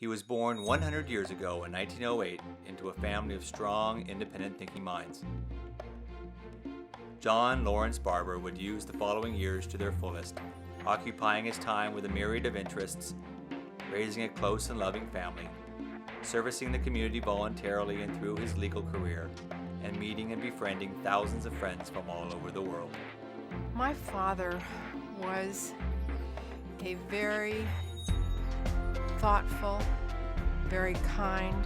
He was born 100 years ago in 1908 into a family of strong, independent thinking minds. John Lawrence Barber would use the following years to their fullest, occupying his time with a myriad of interests, raising a close and loving family, servicing the community voluntarily and through his legal career, and meeting and befriending thousands of friends from all over the world. My father was a very thoughtful, very kind,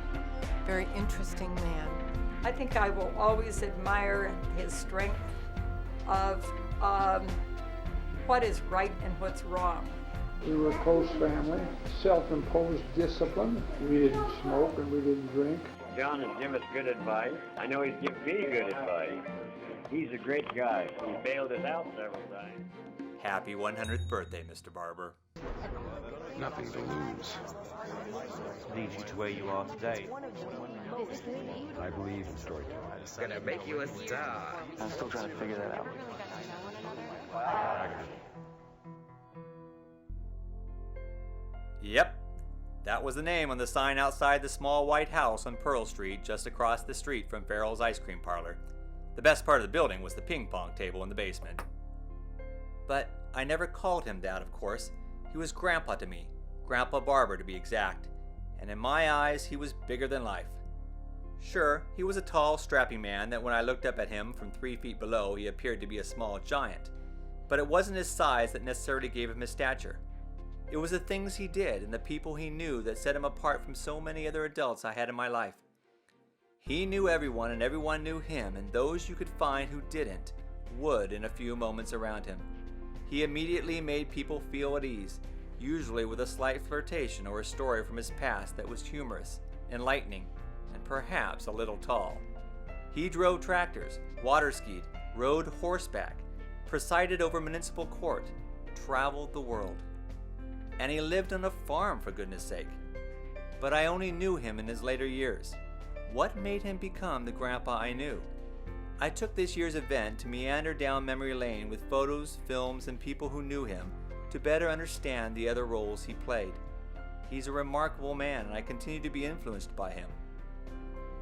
very interesting man. I think I will always admire his strength of what is right and what's wrong. We were a close family, self-imposed discipline. We didn't smoke and we didn't drink. John has given us good advice. I know he's given me good advice. He's a great guy. He bailed us out several times. Happy 100th birthday, Mr. Barber. Nothing to lose. Leads you to where you are today. I believe in storytelling. Gonna make you a star. I'm still trying to figure that out. Yep, that was the name on the sign outside the small white house on Pearl Street just across the street from Farrell's Ice Cream Parlor. The best part of the building was the ping pong table in the basement. But I never called him that, of course. He was Grandpa to me, Grandpa Barber to be exact, and in my eyes he was bigger than life. Sure, he was a tall, strapping man that when I looked up at him from 3 feet below he appeared to be a small giant, but it wasn't his size that necessarily gave him his stature. It was the things he did and the people he knew that set him apart from so many other adults I had in my life. He knew everyone and everyone knew him, and those you could find who didn't would in a few moments around him. He immediately made people feel at ease, usually with a slight flirtation or a story from his past that was humorous, enlightening, and perhaps a little tall. He drove tractors, water skied, rode horseback, presided over municipal court, traveled the world. And he lived on a farm, for goodness sake. But I only knew him in his later years. What made him become the grandpa I knew? I took this year's event to meander down memory lane with photos, films, and people who knew him to better understand the other roles he played. He's a remarkable man, and I continue to be influenced by him.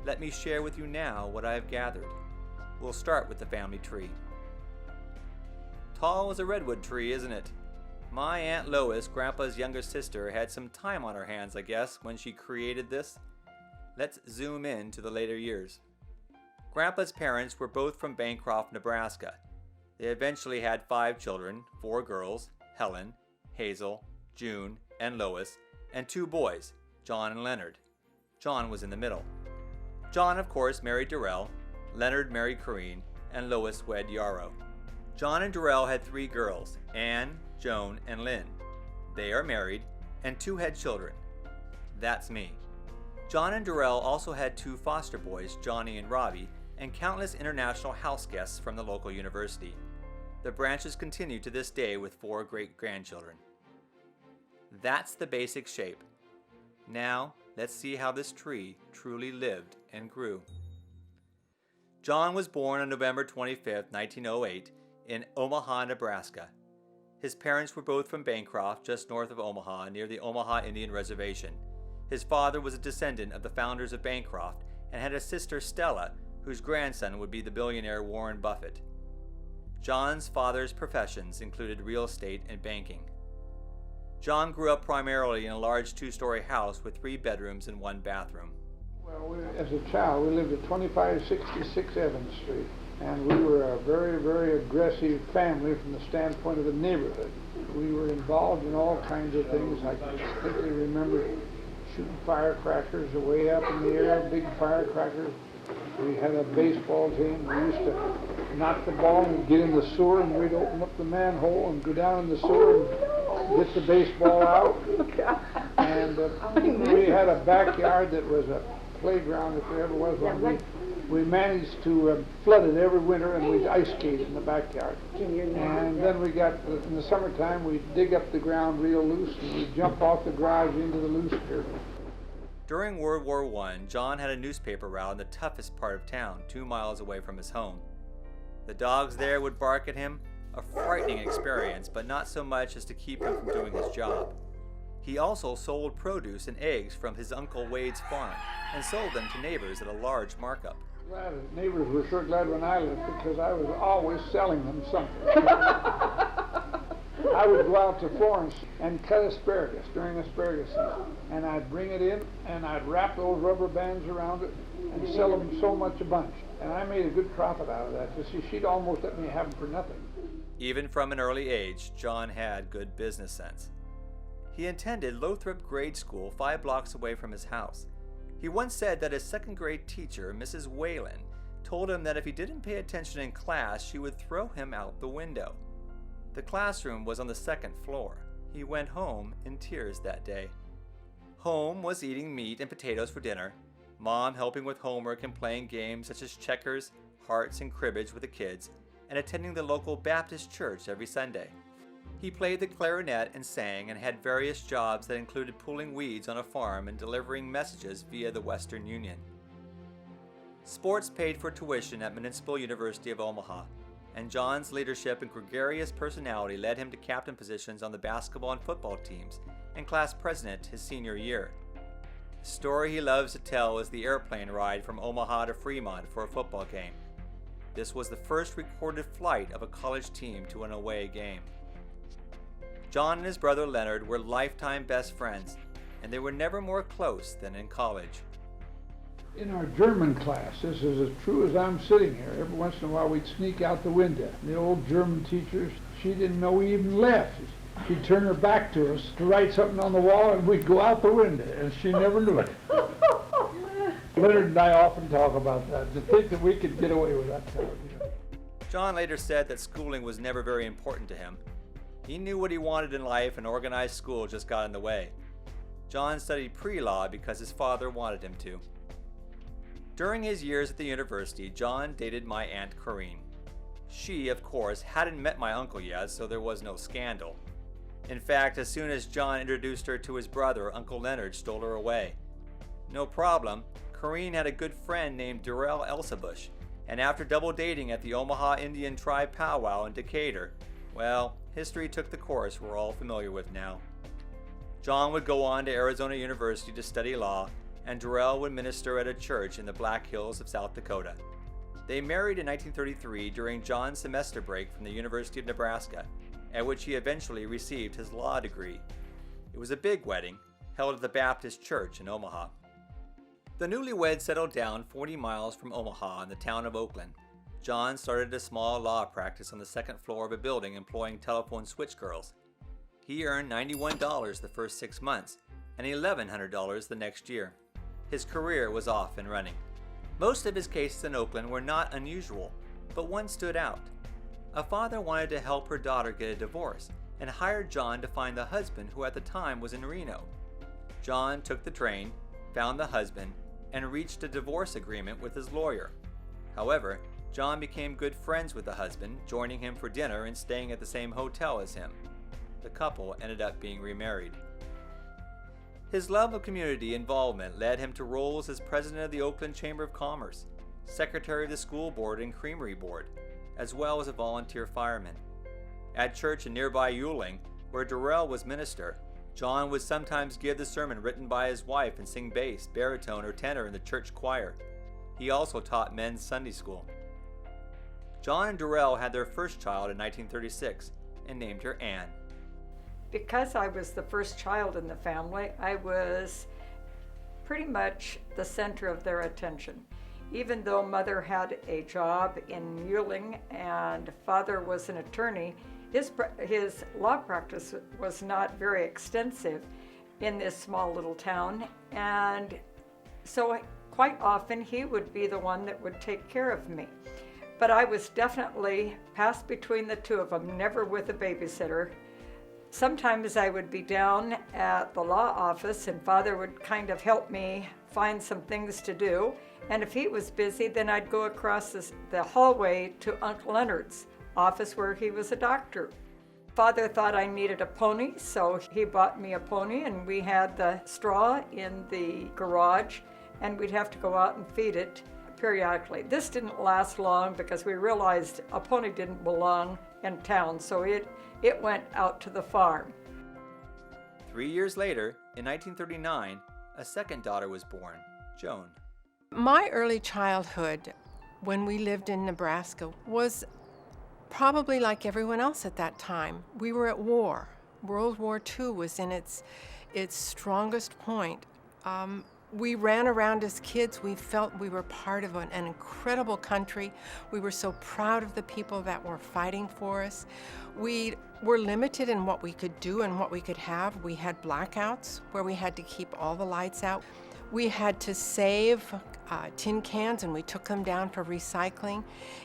Let me share with you now what I have gathered. We'll start with the family tree. Tall as a redwood tree, isn't it? My Aunt Lois, Grandpa's younger sister, had some time on her hands, I guess, when she created this. Let's zoom in to the later years. Grandpa's parents were both from Bancroft, Nebraska. They eventually had 5 children, 4 girls, Helen, Hazel, June, and Lois, and 2 boys, John and Leonard. John was in the middle. John, of course, married Darrell, Leonard married Corrine, and Lois wed Yarrow. John and Darrell had 3 girls, Anne, Joan, and Lynn. They are married, and 2 had children. That's me. John and Darrell also had 2 foster boys, Johnny and Robbie, and countless international house guests from the local university. The branches continue to this day with 4 great-grandchildren. That's the basic shape. Now, let's see how this tree truly lived and grew. John was born on November 25, 1908, in Omaha, Nebraska. His parents were both from Bancroft, just north of Omaha, near the Omaha Indian Reservation. His father was a descendant of the founders of Bancroft and had a sister, Stella, whose grandson would be the billionaire Warren Buffett. John's father's professions included real estate and banking. John grew up primarily in a large 2-story house with 3 bedrooms and 1 bathroom. Well, as a child, we lived at 2566 Evans Street, and we were a very, very aggressive family from the standpoint of the neighborhood. We were involved in all kinds of things. I distinctly remember shooting firecrackers way up in the air, big firecrackers. We had a baseball team. We used to knock the ball and get in the sewer, and we'd open up the manhole and go down in the sewer and get the baseball out. And we had a backyard that was a playground, if there ever was one. We managed to flood it every winter, and we'd ice skate in the backyard. And then we got, in the summertime, we'd dig up the ground real loose, and we'd jump off the garage into the loose dirt. During World War I, John had a newspaper route in the toughest part of town, 2 miles away from his home. The dogs there would bark at him, a frightening experience, but not so much as to keep him from doing his job. He also sold produce and eggs from his Uncle Wade's farm and sold them to neighbors at a large markup. Glad the neighbors were sure glad when I left because I was always selling them something. I would go out to Florence and cut asparagus during asparagus season, and I'd bring it in and I'd wrap those rubber bands around it and sell them so much a bunch. And I made a good profit out of that. You see, she'd almost let me have them for nothing. Even from an early age, John had good business sense. He attended Lothrop Grade School 5 blocks away from his house. He once said that his second grade teacher, Mrs. Whalen, told him that if he didn't pay attention in class, she would throw him out the window. The classroom was on the 2nd floor. He went home in tears that day. Home was eating meat and potatoes for dinner, Mom helping with homework and playing games such as checkers, hearts, and cribbage with the kids, and attending the local Baptist church every Sunday. He played the clarinet and sang and had various jobs that included pulling weeds on a farm and delivering messages via the Western Union. Sports paid for tuition at Municipal University of Omaha, and John's leadership and gregarious personality led him to captain positions on the basketball and football teams and class president his senior year. The story he loves to tell is the airplane ride from Omaha to Fremont for a football game. This was the first recorded flight of a college team to an away game. John and his brother Leonard were lifetime best friends, and they were never more close than in college. In our German class, this is as true as I'm sitting here. Every once in a while we'd sneak out the window. The old German teacher, she didn't know we even left. She'd turn her back to us to write something on the wall, and we'd go out the window, and she never knew it. Leonard and I often talk about that, to think that we could get away with that kind of thing. John later said that schooling was never very important to him. He knew what he wanted in life, and organized school just got in the way. John studied pre-law because his father wanted him to. During his years at the university, John dated my Aunt Corrine. She, of course, hadn't met my uncle yet, so there was no scandal. In fact, as soon as John introduced her to his brother, Uncle Leonard stole her away. No problem, Corrine had a good friend named Durrell Elsabush, and after double dating at the Omaha Indian Tribe powwow in Decatur, well, history took the course we're all familiar with now. John would go on to Arizona University to study law, and Durrell would minister at a church in the Black Hills of South Dakota. They married in 1933 during John's semester break from the University of Nebraska, at which he eventually received his law degree. It was a big wedding, held at the Baptist Church in Omaha. The newlyweds settled down 40 miles from Omaha in the town of Oakland. John started a small law practice on the 2nd floor of a building employing telephone switch girls. He earned $91 the first 6 months and $1,100 the next year. His career was off and running. Most of his cases in Oakland were not unusual, but one stood out. A father wanted to help her daughter get a divorce and hired John to find the husband who at the time was in Reno. John took the train, found the husband, and reached a divorce agreement with his lawyer. However, John became good friends with the husband, joining him for dinner and staying at the same hotel as him. The couple ended up being remarried. His love of community involvement led him to roles as president of the Oakland Chamber of Commerce, secretary of the school board and creamery board, as well as a volunteer fireman. At church in nearby Yuling, where Durrell was minister, John would sometimes give the sermon written by his wife and sing bass, baritone, or tenor in the church choir. He also taught men's Sunday school. John and Durrell had their first child in 1936 and named her Anne. Because I was the first child in the family, I was pretty much the center of their attention. Even though Mother had a job in Yuling and Father was an attorney, his law practice was not very extensive in this small little town, and so quite often he would be the one that would take care of me. But I was definitely passed between the two of them, never with a babysitter. Sometimes I would be down at the law office and Father would kind of help me find some things to do. And if he was busy, then I'd go across the hallway to Uncle Leonard's office where he was a doctor. Father thought I needed a pony, so he bought me a pony, and we had the straw in the garage, and we'd have to go out and feed it periodically. This didn't last long because we realized a pony didn't belong in town, so it went out to the farm. 3 years later, in 1939, a second daughter was born, Joan. My early childhood, when we lived in Nebraska, was probably like everyone else at that time. We were at war. World War II was in its strongest point. We ran around as kids. We felt we were part of an incredible country. We were so proud of the people that were fighting for us. We were limited in what we could do and what we could have. We had blackouts where we had to keep all the lights out. We had to save tin cans, and we took them down for recycling.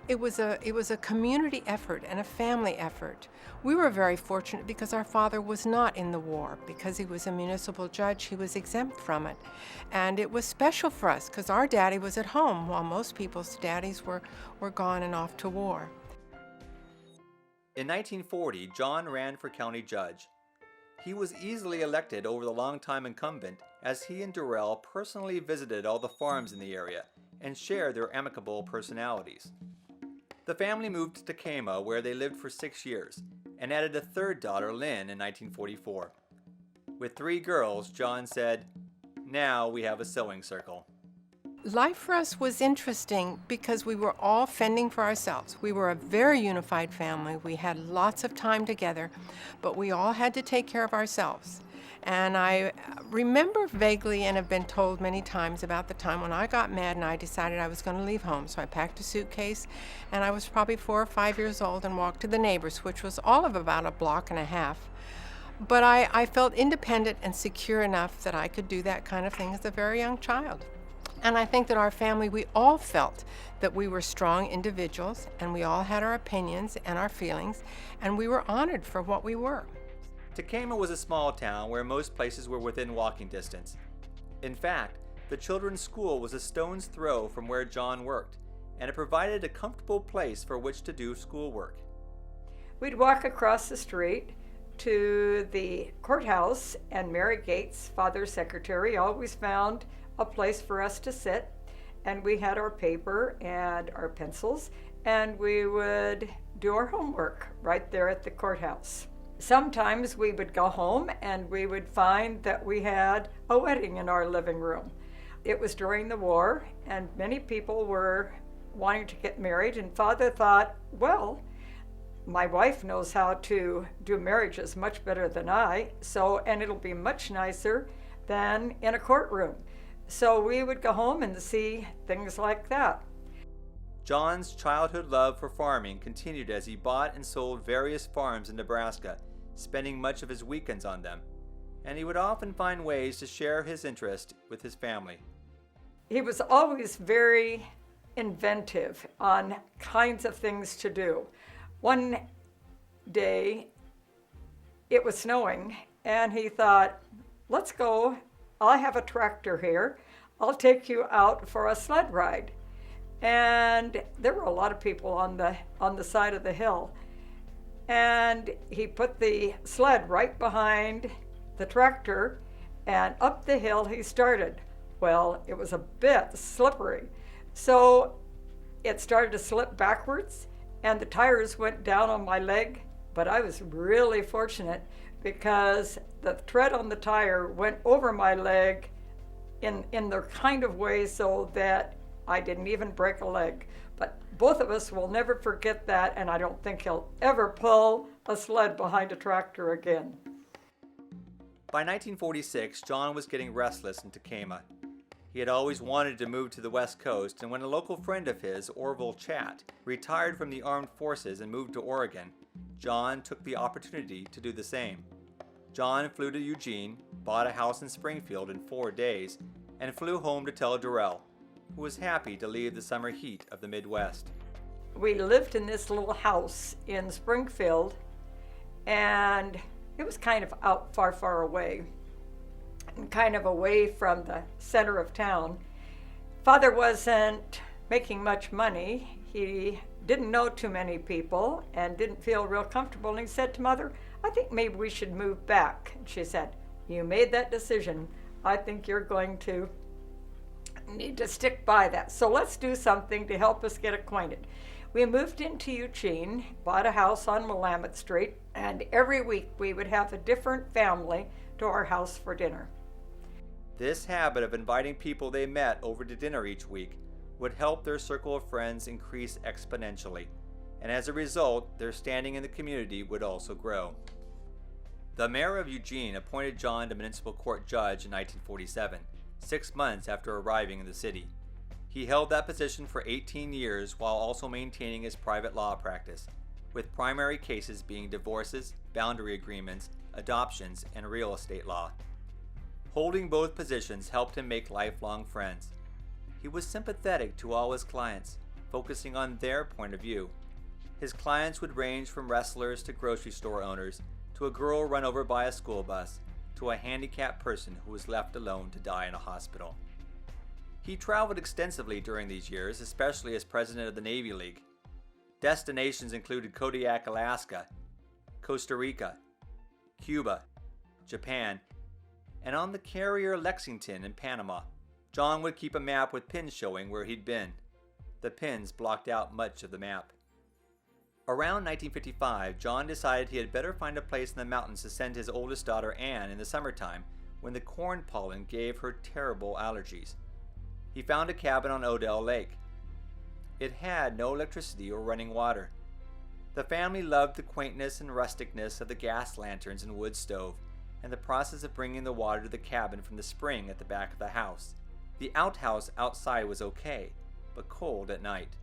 It was a community effort and a family effort. We were very fortunate because our father was not in the war. Because he was a municipal judge, he was exempt from it. And it was special for us because our daddy was at home while most people's daddies were gone and off to war. In 1940, John ran for county judge. He was easily elected over the longtime incumbent as he and Durrell personally visited all the farms in the area and shared their amicable personalities. The family moved to Tacoma, where they lived for 6 years, and added a third daughter, Lynn, in 1944. With 3 girls, John said, "Now we have a sewing circle." Life for us was interesting because we were all fending for ourselves. We were a very unified family. We had lots of time together, but we all had to take care of ourselves. And I remember vaguely, and have been told many times, about the time when I got mad and I decided I was going to leave home. So I packed a suitcase, and I was probably 4 or 5 years old, and walked to the neighbors, which was all of about a block and a half. But I felt independent and secure enough that I could do that kind of thing as a very young child. And I think that our family, we all felt that we were strong individuals, and we all had our opinions and our feelings, and we were honored for what we were. Tacoma was a small town where most places were within walking distance. In fact, the children's school was a stone's throw from where John worked, and it provided a comfortable place for which to do schoolwork. We'd walk across the street to the courthouse, and Mary Gates, father's secretary, always found a place for us to sit, and we had our paper and our pencils, and we would do our homework right there at the courthouse. Sometimes we would go home and we would find that we had a wedding in our living room. It was during the war, and many people were wanting to get married, and Father thought, well, my wife knows how to do marriages much better than I, and it'll be much nicer than in a courtroom. So we would go home and see things like that. John's childhood love for farming continued as he bought and sold various farms in Nebraska, spending much of his weekends on them, and he would often find ways to share his interest with his family. He was always very inventive on kinds of things to do. One day, it was snowing, and he thought, let's go. I have a tractor here. I'll take you out for a sled ride. And there were a lot of people on the side of the hill. And he put the sled right behind the tractor, and up the hill he started. Well, it was a bit slippery. So it started to slip backwards, and the tires went down on my leg. But I was really fortunate because the tread on the tire went over my leg in the kind of way so that I didn't even break a leg. But both of us will never forget that, and I don't think he'll ever pull a sled behind a tractor again. By 1946, John was getting restless in Tacoma. He had always wanted to move to the West Coast, and when a local friend of his, Orville Chatt, retired from the armed forces and moved to Oregon, John took the opportunity to do the same. John flew to Eugene, bought a house in Springfield in 4 days, and flew home to tell Durrell, who was happy to leave the summer heat of the Midwest. We lived in this little house in Springfield, and it was kind of out far, far away, and kind of away from the center of town. Father wasn't making much money. He didn't know too many people and didn't feel real comfortable, and he said to Mother, I think maybe we should move back. And she said, you made that decision. I think you're going to need to stick by that. So let's do something to help us get acquainted. We moved into Eugene, bought a house on Willamette Street, and every week we would have a different family to our house for dinner. This habit of inviting people they met over to dinner each week would help their circle of friends increase exponentially, and as a result, their standing in the community would also grow. The mayor of Eugene appointed John to municipal court judge in 1947, 6 months after arriving in the city. He held that position for 18 years while also maintaining his private law practice, with primary cases being divorces, boundary agreements, adoptions, and real estate law. Holding both positions helped him make lifelong friends. He was sympathetic to all his clients, focusing on their point of view. His clients would range from wrestlers to grocery store owners, to a girl run over by a school bus, to a handicapped person who was left alone to die in a hospital. He traveled extensively during these years, especially as president of the Navy League. Destinations included Kodiak, Alaska, Costa Rica, Cuba, Japan, and on the carrier Lexington in Panama. John would keep a map with pins showing where he'd been. The pins blocked out much of the map. Around 1955, John decided he had better find a place in the mountains to send his oldest daughter Anne in the summertime when the corn pollen gave her terrible allergies. He found a cabin on Odell Lake. It had no electricity or running water. The family loved the quaintness and rusticness of the gas lanterns and wood stove, and the process of bringing the water to the cabin from the spring at the back of the house. The outhouse outside was okay, but cold at night.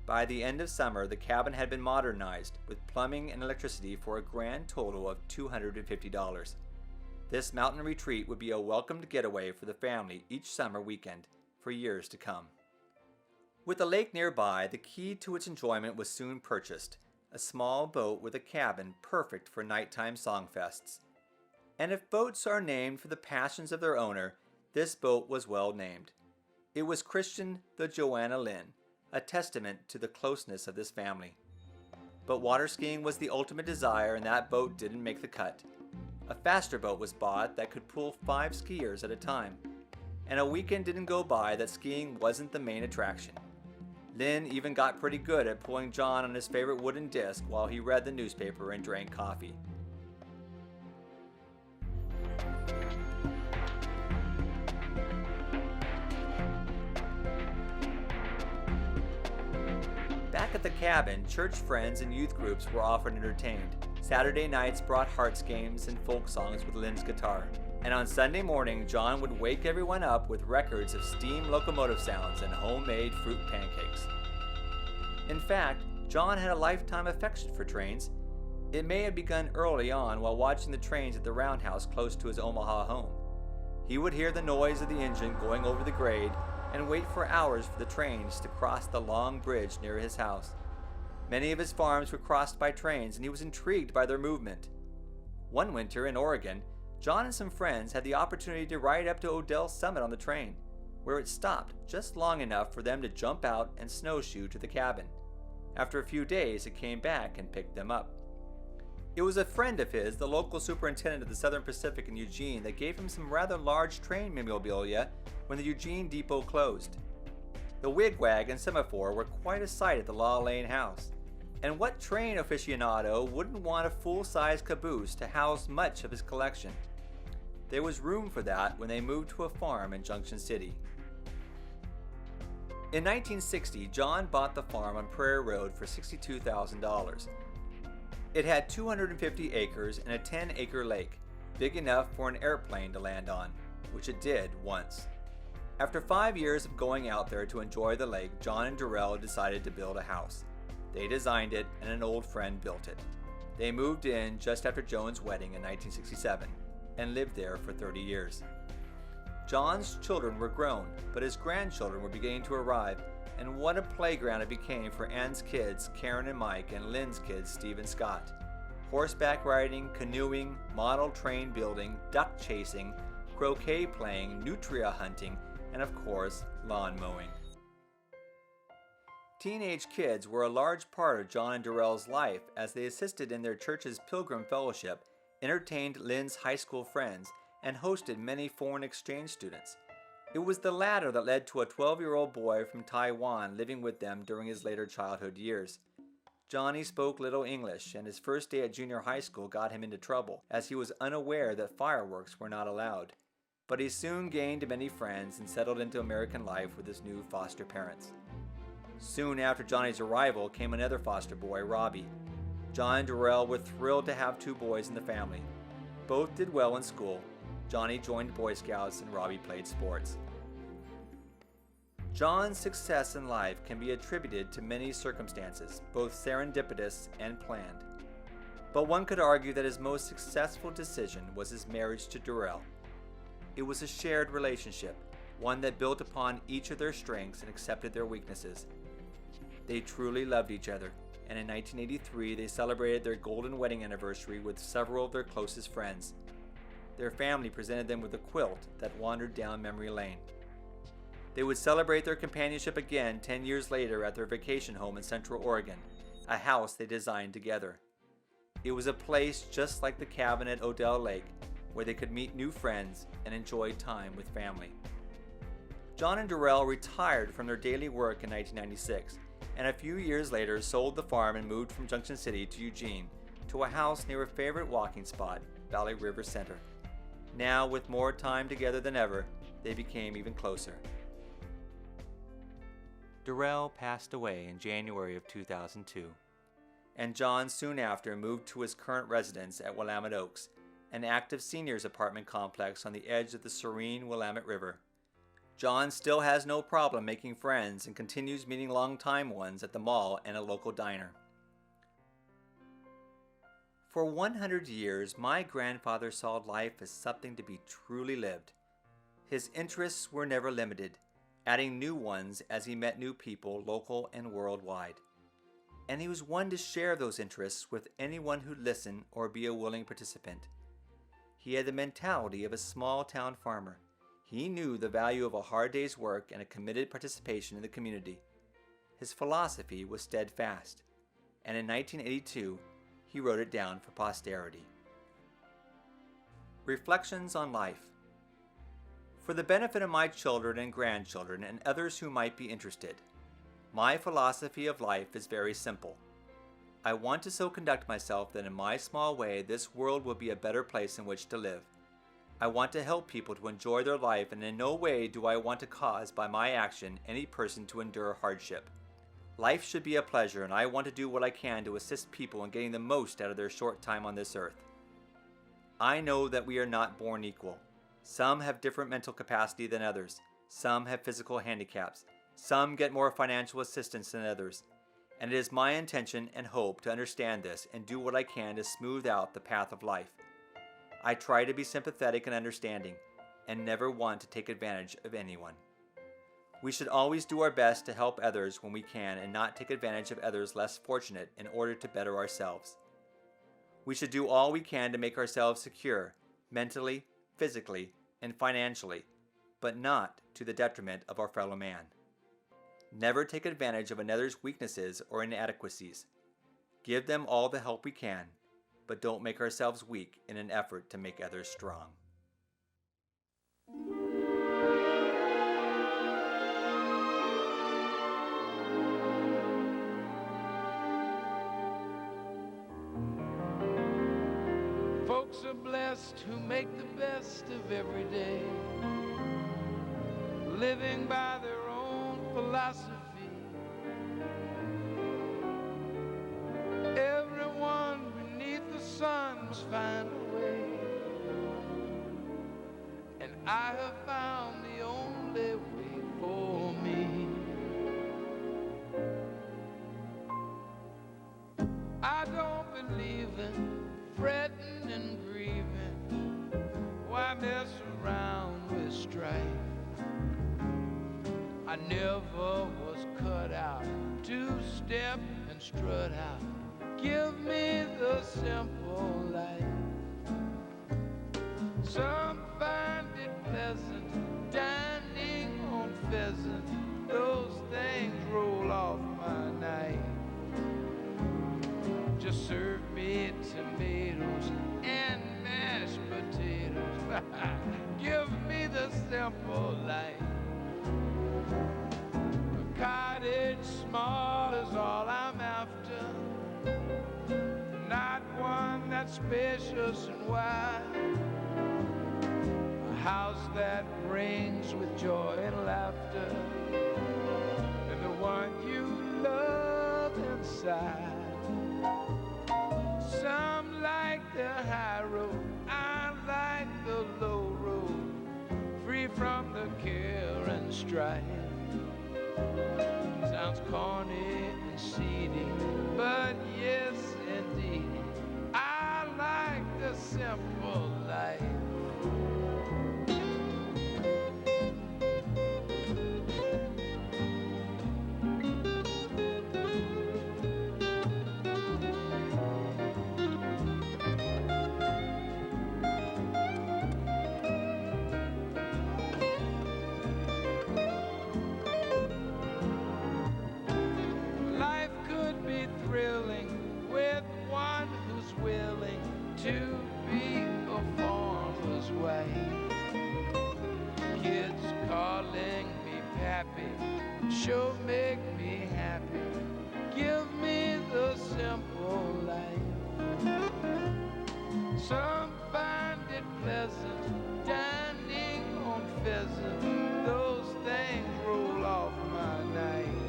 By the end of summer, the cabin had been modernized with plumbing and electricity for a grand total of $250. This mountain retreat would be a welcomed getaway for the family each summer weekend for years to come. With a lake nearby, the key to its enjoyment was soon purchased, a small boat with a cabin perfect for nighttime songfests. And if boats are named for the passions of their owner, this boat was well named. It was christened the Joanna Lynn, a testament to the closeness of this family. But water skiing was the ultimate desire, and that boat didn't make the cut. A faster boat was bought that could pull 5 skiers at a time, and a weekend didn't go by that skiing wasn't the main attraction. Lynn even got pretty good at pulling John on his favorite wooden disc while he read the newspaper and drank coffee. Back at the cabin, church friends and youth groups were often entertained. Saturday nights brought hearts games and folk songs with Lynn's guitar. And on Sunday morning, John would wake everyone up with records of steam locomotive sounds and homemade fruit pancakes. In fact, John had a lifetime affection for trains. It may have begun early on while watching the trains at the roundhouse close to his Omaha home. He would hear the noise of the engine going over the grade and wait for hours for the trains to cross the long bridge near his house. Many of his farms were crossed by trains, and he was intrigued by their movement. One winter in Oregon, John and some friends had the opportunity to ride up to Odell's summit on the train, where it stopped just long enough for them to jump out and snowshoe to the cabin. After a few days, it came back and picked them up. It was a friend of his, the local superintendent of the Southern Pacific in Eugene, that gave him some rather large train memorabilia when the Eugene depot closed. The wigwag and semaphore were quite a sight at the Law Lane house. And what train aficionado wouldn't want a full-size caboose to house much of his collection? There was room for that when they moved to a farm in Junction City. In 1960, John bought the farm on Prairie Road for $62,000. It had 250 acres and a 10-acre lake, big enough for an airplane to land on, which it did once. After 5 years of going out there to enjoy the lake, John and Durrell decided to build a house. They designed it, and an old friend built it. They moved in just after Joan's wedding in 1967 and lived there for 30 years. John's children were grown, but his grandchildren were beginning to arrive, and what a playground it became for Ann's kids, Karen and Mike, and Lynn's kids, Steve and Scott. Horseback riding, canoeing, model train building, duck chasing, croquet playing, nutria hunting, and of course, lawn mowing. Teenage kids were a large part of John and Durrell's life as they assisted in their church's Pilgrim Fellowship, entertained Lynn's high school friends, and hosted many foreign exchange students. It was the latter that led to a 12-year-old boy from Taiwan living with them during his later childhood years. Johnny spoke little English, and his first day at junior high school got him into trouble, as he was unaware that fireworks were not allowed. But he soon gained many friends and settled into American life with his new foster parents. Soon after Johnny's arrival came another foster boy, Robbie. John and Darrell were thrilled to have two boys in the family. Both did well in school. Johnny joined Boy Scouts and Robbie played sports. John's success in life can be attributed to many circumstances, both serendipitous and planned. But one could argue that his most successful decision was his marriage to Darrell. It was a shared relationship, one that built upon each of their strengths and accepted their weaknesses. They truly loved each other, and in 1983 they celebrated their golden wedding anniversary with several of their closest friends. Their family presented them with a quilt that wandered down memory lane. They would celebrate their companionship again 10 years later at their vacation home in Central Oregon, a house they designed together. It was a place just like the cabin at Odell Lake, where they could meet new friends and enjoy time with family. John and Darrell retired from their daily work in 1996, and a few years later sold the farm and moved from Junction City to Eugene, to a house near a favorite walking spot, Valley River Center. Now, with more time together than ever, they became even closer. Darrell passed away in January of 2002, and John soon after moved to his current residence at Willamette Oaks, an active seniors apartment complex on the edge of the serene Willamette River. John still has no problem making friends and continues meeting longtime ones at the mall and a local diner. For 100 years, my grandfather saw life as something to be truly lived. His interests were never limited, adding new ones as he met new people, local and worldwide. And he was one to share those interests with anyone who'd listen or be a willing participant. He had the mentality of a small-town farmer. He knew the value of a hard day's work and a committed participation in the community. His philosophy was steadfast, and in 1982, he wrote it down for posterity. Reflections on life. For the benefit of my children and grandchildren and others who might be interested, my philosophy of life is very simple. I want to so conduct myself that in my small way this world will be a better place in which to live. I want to help people to enjoy their life, and in no way do I want to cause by my action any person to endure hardship. Life should be a pleasure, and I want to do what I can to assist people in getting the most out of their short time on this earth. I know that we are not born equal. Some have different mental capacity than others. Some have physical handicaps. Some get more financial assistance than others. And it is my intention and hope to understand this and do what I can to smooth out the path of life. I try to be sympathetic and understanding, and never want to take advantage of anyone. We should always do our best to help others when we can and not take advantage of others less fortunate in order to better ourselves. We should do all we can to make ourselves secure, mentally, physically, and financially, but not to the detriment of our fellow man. Never take advantage of another's weaknesses or inadequacies. Give them all the help we can, but don't make ourselves weak in an effort to make others strong. Folks are blessed who make the best of every day, living by their own philosophy. Everyone beneath the sun must find a way, and I have found the only way for me. I don't believe in fretting and grieving. Why mess around with strife? I never was cut out to step and strut out. Give me the simple life. Some find it pleasant dining on pheasant. Those things roll off my knife. Just serve me tomatoes and mashed potatoes. Give me the simple life. A cottage small is all I'm after. that's spacious and wide, a house that rings with joy and laughter, and the one you love inside. Some like the high road, I like the low road, free from the care and strife. Sounds corny and seedy, but yes indeed, I like the simple life. To be a farmer's wife. Kids calling me pappy sure make me happy. Give me the simple life. Some find it pleasant dining on pheasant. Those things roll off my knife.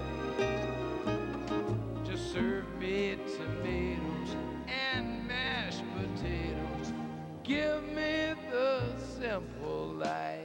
Just serve me tomatoes and mashed potatoes. Give me the simple life.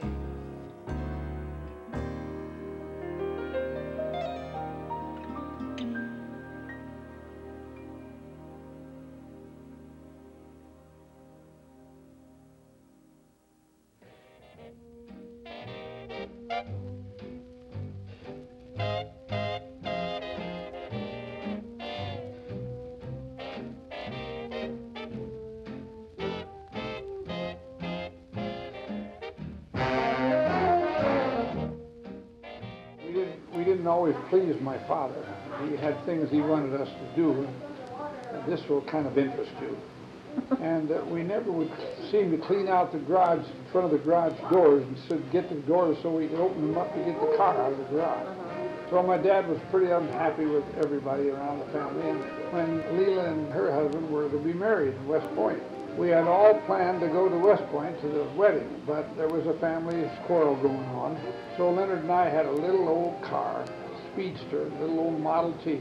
We didn't always please my father. He had things he wanted us to do, and this will kind of interest you. And we never would seem to clean out the garage, in front of the garage doors, and so get the doors so we could open them up to get the car out of the garage. So my dad was pretty unhappy with everybody around the family, and when Leela and her husband were to be married in West Point, we had all planned to go to West Point to the wedding, but there was a family quarrel going on. So Leonard and I had a little old car, speedster, a little old Model T.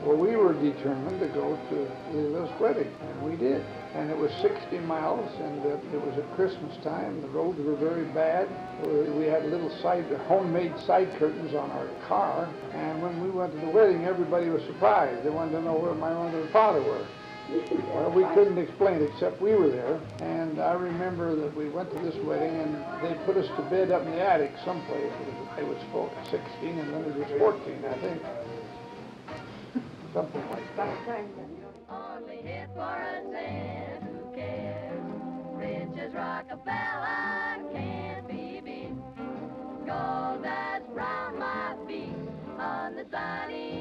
Well, we were determined to go to Leela's wedding, and we did. And it was 60 miles, and it was at Christmas time. The roads were very bad. We had little homemade side curtains on our car, and when we went to the wedding, everybody was surprised. They wanted to know where my mother and father were. Well, we couldn't explain except we were there, and I remember that we went to this wedding, and they put us to bed up in the attic someplace. I was 16, and Leonard was 14, I think. Something like that. Only hit for a cent, who cares? Rich as Rockefeller can't be beat. Gold dust round my feet on the sunny